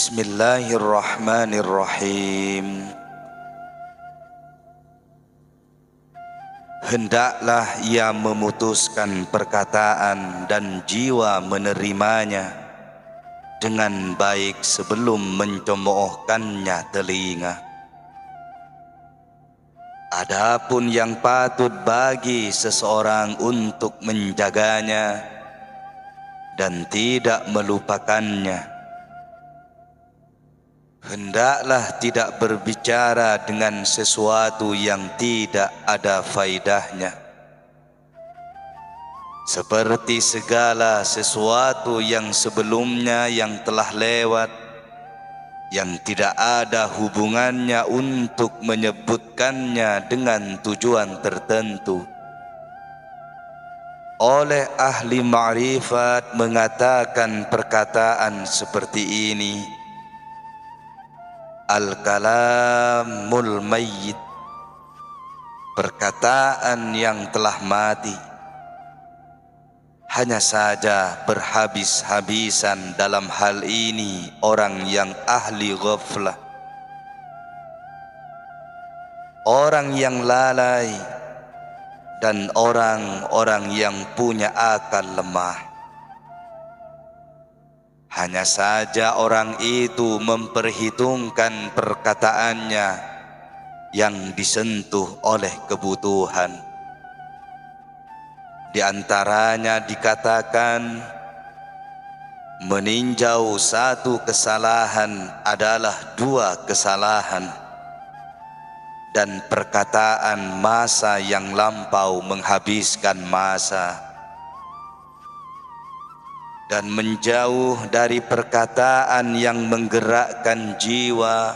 Bismillahirrahmanirrahim. Hendaklah ia memutuskan perkataan dan jiwa menerimanya dengan baik sebelum mencemoohkannya telinga. Adapun yang patut bagi seseorang untuk menjaganya dan tidak melupakannya, hendaklah tidak berbicara dengan sesuatu yang tidak ada faidahnya, seperti segala sesuatu yang sebelumnya yang telah lewat, yang tidak ada hubungannya untuk menyebutkannya dengan tujuan tertentu. Oleh ahli ma'rifat mengatakan perkataan seperti ini: al-kalamul mayyit, perkataan yang telah mati. Hanya saja berhabis-habisan dalam hal ini orang yang ahli ghaflah, orang yang lalai, dan orang-orang yang punya akal lemah. Hanya saja orang itu memperhitungkan perkataannya yang disentuh oleh kebutuhan. Di antaranya dikatakan, meninjau satu kesalahan adalah dua kesalahan, dan perkataan masa yang lampau menghabiskan masa. Dan menjauh dari perkataan yang menggerakkan jiwa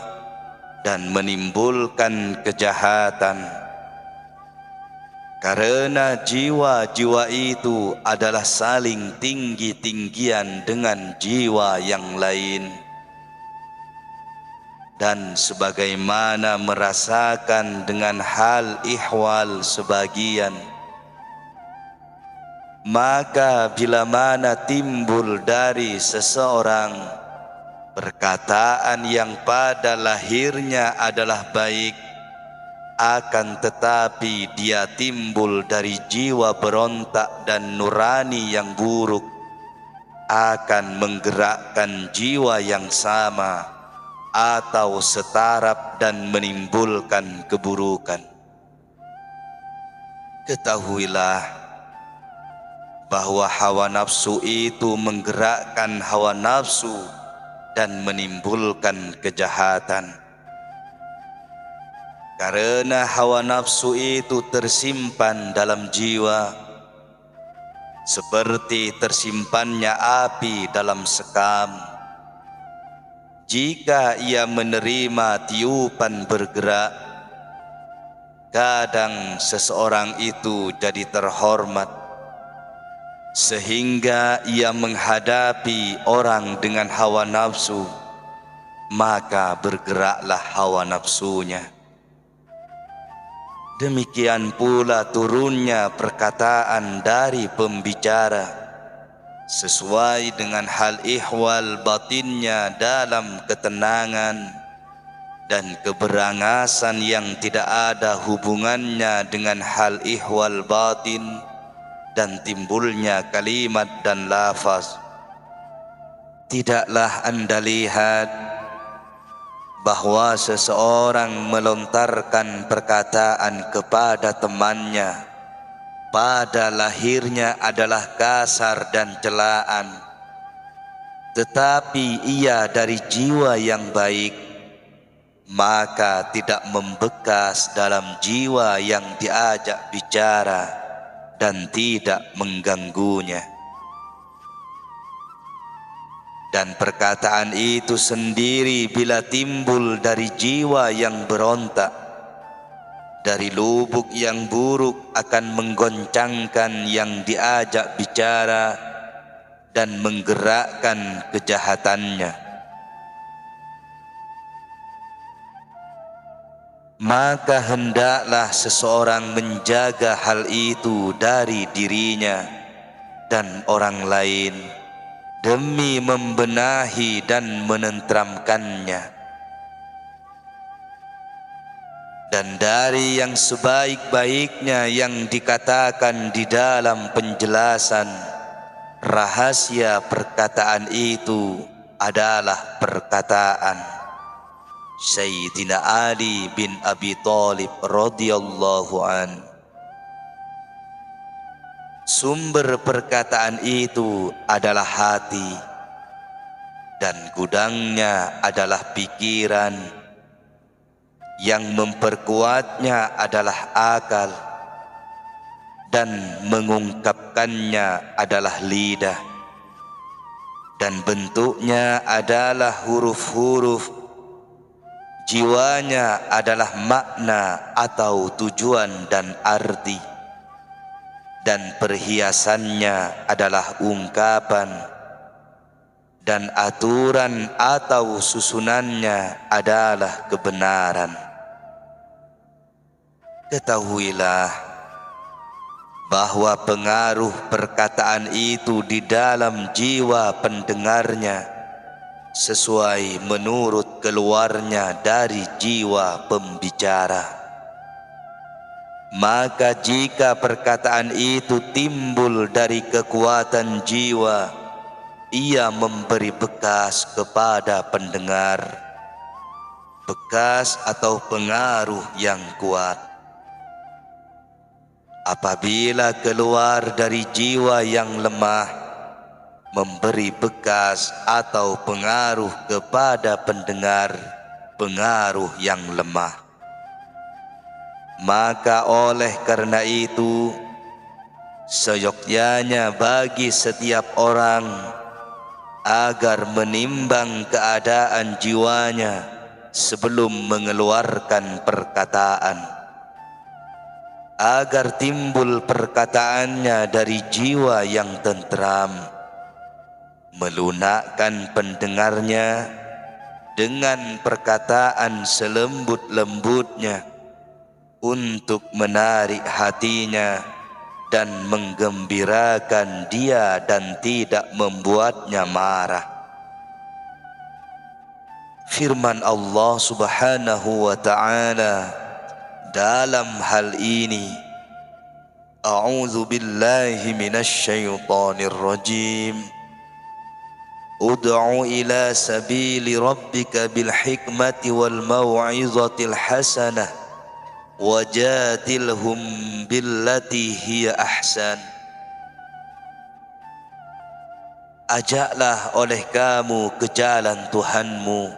dan menimbulkan kejahatan, karena jiwa-jiwa itu adalah saling tinggi-tinggian dengan jiwa yang lain, dan sebagaimana merasakan dengan hal ihwal sebagian, maka bila mana timbul dari seseorang perkataan yang pada lahirnya adalah baik, akan tetapi dia timbul dari jiwa berontak dan nurani yang buruk, akan menggerakkan jiwa yang sama atau setaraf dan menimbulkan keburukan. Ketahuilah bahwa hawa nafsu itu menggerakkan hawa nafsu dan menimbulkan kejahatan. Karena hawa nafsu itu tersimpan dalam jiwa seperti tersimpannya api dalam sekam. Jika ia menerima tiupan bergerak, kadang seseorang itu jadi terhormat, sehingga ia menghadapi orang dengan hawa nafsu, maka bergeraklah hawa nafsunya. Demikian pula turunnya perkataan dari pembicara sesuai dengan hal ihwal batinnya dalam ketenangan dan keberangasan yang tidak ada hubungannya dengan hal ihwal batin, dan timbulnya kalimat dan lafaz. Tidaklah Anda lihat bahwa seseorang melontarkan perkataan kepada temannya pada lahirnya adalah kasar dan celaan, tetapi ia dari jiwa yang baik, maka tidak membekas dalam jiwa yang diajak bicara dan tidak mengganggunya. Dan perkataan itu sendiri bila timbul dari jiwa yang berontak, dari lubuk yang buruk, akan menggoncangkan yang diajak bicara dan menggerakkan kejahatannya. Maka hendaklah seseorang menjaga hal itu dari dirinya dan orang lain, demi membenahi dan menenteramkannya. Dan dari yang sebaik-baiknya yang dikatakan di dalam penjelasan rahasia perkataan itu adalah perkataan Sayyidina Ali bin Abi Thalib radhiyallahu an. Sumber perkataan itu adalah hati, dan gudangnya adalah pikiran, yang memperkuatnya adalah akal, dan mengungkapkannya adalah lidah, dan bentuknya adalah huruf-huruf. Jiwanya adalah makna atau tujuan dan arti, dan perhiasannya adalah ungkapan, dan aturan atau susunannya adalah kebenaran. Ketahuilah bahwa pengaruh perkataan itu di dalam jiwa pendengarnya sesuai menurut keluarnya dari jiwa pembicara. Maka jika perkataan itu timbul dari kekuatan jiwa, ia memberi bekas kepada pendengar, bekas atau pengaruh yang kuat. Apabila keluar dari jiwa yang lemah, memberi bekas atau pengaruh kepada pendengar, pengaruh yang lemah, maka oleh karena itu seyogyanya bagi setiap orang agar menimbang keadaan jiwanya sebelum mengeluarkan perkataan, agar timbul perkataannya dari jiwa yang tentram, melunakkan pendengarnya dengan perkataan selembut-lembutnya untuk menarik hatinya dan menggembirakan dia dan tidak membuatnya marah. Firman Allah Subhanahu wa ta'ala dalam hal ini, A'udzu billahi minasy syaithanir rajim. Ud'u ila sabili rabbika bil hikmati wal mau'izatil hasanah wajadilhum billati hiya ahsan. Ajaklah oleh kamu ke jalan Tuhanmu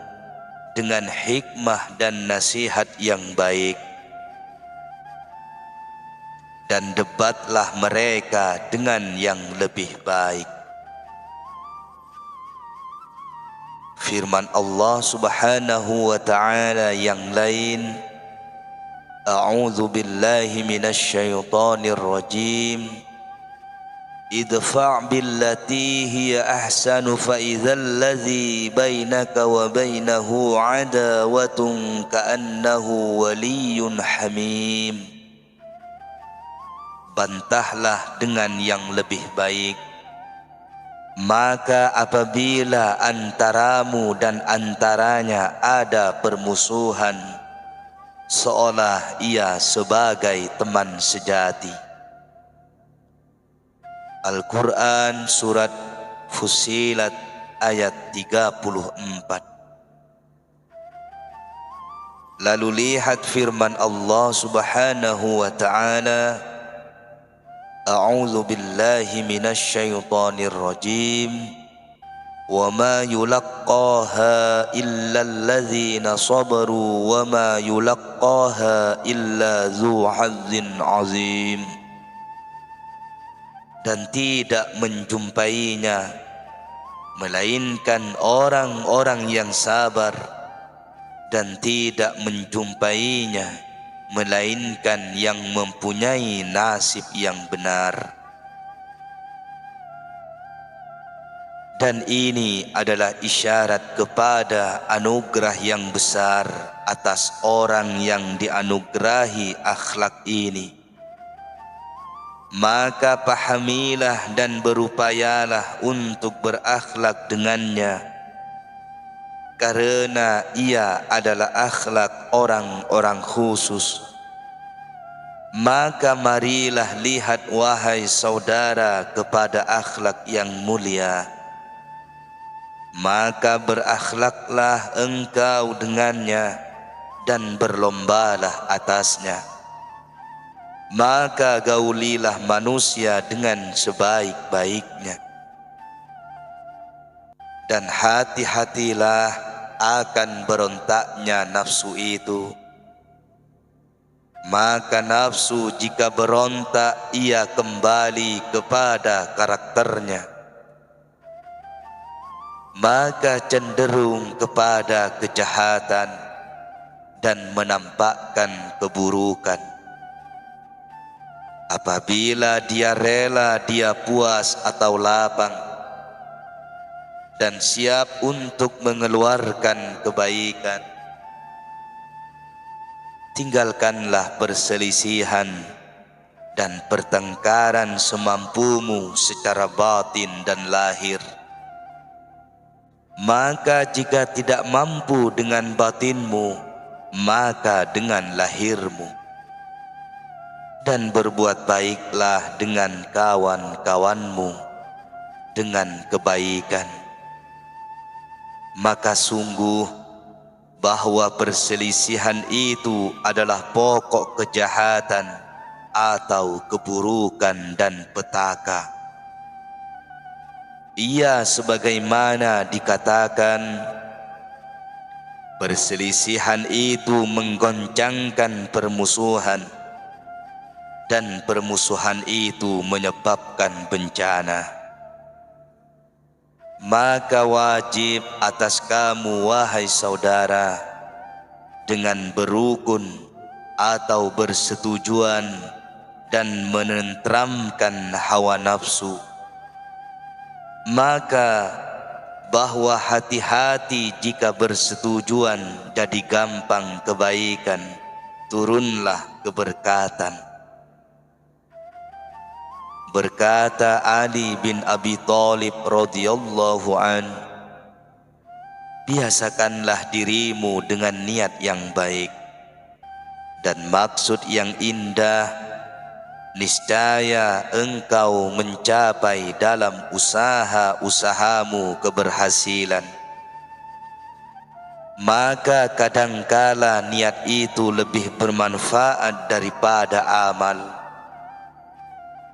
dengan hikmah dan nasihat yang baik, dan debatlah mereka dengan yang lebih baik. Firman Allah Subhanahu wa ta'ala yang lain, A'udzu billahi minasy syaithanir rajim. Idfa' billati hiya ahsanu fa idzal ladzi bainaka wa bainahu 'adawatun ka'annahu waliyyun hamim. Bantahlah dengan yang lebih baik, maka apabila antaramu dan antaranya ada permusuhan, seolah ia sebagai teman sejati. Al-Quran Surat Fussilat ayat 34. Lalu lihat firman Allah Subhanahu wa ta'ala, A'udzu billahi minasy syaithanir rajim. Wa ma yulaqqaha illa alladzina sabaru wa ma yulaqqaha illa dzu hazzin azim. Dan tidak menjumpainya melainkan orang-orang yang sabar, dan tidak menjumpainya melainkan yang mempunyai nasib yang benar. Dan ini adalah isyarat kepada anugerah yang besar atas orang yang dianugerahi akhlak ini. maka pahamilah dan berupayalah untuk berakhlak dengannya, karena ia adalah akhlak orang-orang khusus. Maka marilah lihat wahai saudara kepada akhlak yang mulia, maka berakhlaklah engkau dengannya dan berlombalah atasnya. Maka gaulilah manusia dengan sebaik-baiknya, dan hati-hatilah akan berontaknya nafsu itu. Maka nafsu jika berontak, ia kembali kepada karakternya, maka cenderung kepada kejahatan dan menampakkan keburukan. Apabila dia rela, dia puas atau lapang dan siap untuk mengeluarkan kebaikan, tinggalkanlah perselisihan dan pertengkaran semampumu secara batin dan lahir. Maka jika tidak mampu dengan batinmu, maka dengan lahirmu. Dan berbuat baiklah dengan kawan-kawanmu dengan kebaikan. Maka sungguh bahwa perselisihan itu adalah pokok kejahatan atau keburukan dan petaka. Ia sebagaimana dikatakan, perselisihan itu menggoncangkan permusuhan, dan permusuhan itu menyebabkan bencana. Maka wajib atas kamu wahai saudara, dengan berukun atau bersetujuan dan menenteramkan hawa nafsu. Maka bahwa hati-hati jika bersetujuan jadi gampang kebaikan, turunlah keberkatan. Berkata Ali bin Abi Thalib radhiyallahu an, biasakanlah dirimu dengan niat yang baik dan maksud yang indah, niscaya engkau mencapai dalam usaha-usahamu keberhasilan. Maka kadangkala niat itu lebih bermanfaat daripada amal.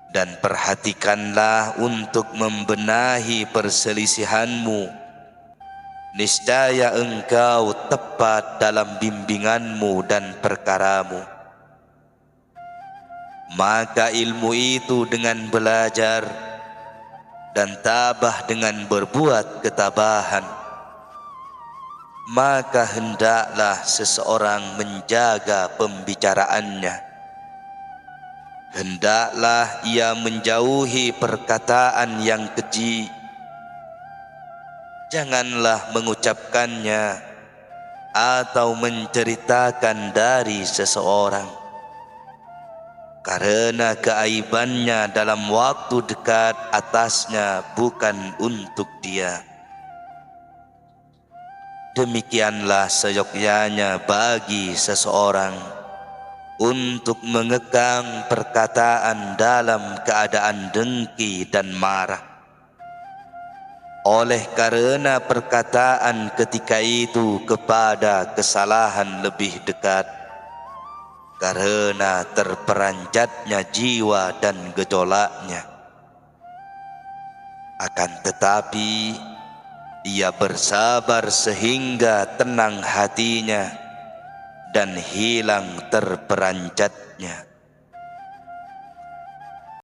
Dan perhatikanlah untuk membenahi perselisihanmu, niscaya engkau tepat dalam bimbinganmu dan perkaramu. Maka ilmu itu dengan belajar dan tabah dengan berbuat ketabahan. Maka hendaklah seseorang menjaga pembicaraannya. Hendaklah ia menjauhi perkataan yang keji. Janganlah mengucapkannya atau menceritakan dari seseorang, karena keaibannya dalam waktu dekat atasnya bukan untuk dia. Demikianlah seyogyanya bagi seseorang untuk mengekang perkataan dalam keadaan dengki dan marah. Oleh karena perkataan ketika itu kepada kesalahan lebih dekat, karena terperanjatnya jiwa dan gejolaknya. Akan tetapi ia bersabar sehingga tenang hatinya dan hilang terperanjatnya.